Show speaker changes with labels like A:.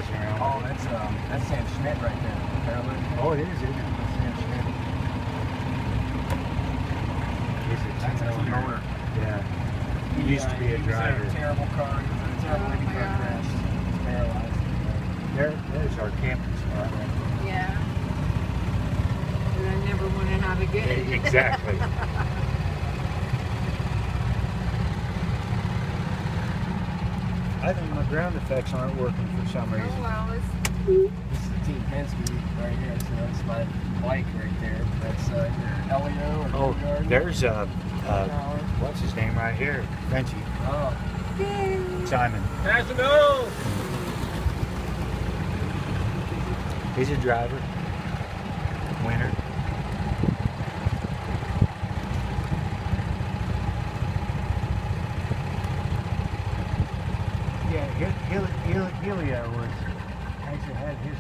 A: messing around.
B: Oh, that's Sam Schmidt right there.
A: Oh, it is, isn't it?
B: That's Sam Schmidt.
A: He's a
B: That's a
A: team
B: team
A: owner.
B: owner.
A: Yeah. He used to be a driver.
B: He was in a terrible car. He was in a terrible IndyCar crash. He's paralyzed.
A: There's our camping spot right there.
C: Yeah. And I never want to have again.
A: Exactly. I think my ground effects aren't working for some reason.
C: Oh, well,
B: This is Team Penske right here. So that's my bike right there. That's Elio or
A: Oh,
B: Garden.
A: there's what's his name right here? Frenchy.
B: Oh.
A: Simon.
B: Casino!
A: He's a driver. Winner. Yeah, Helio was actually had his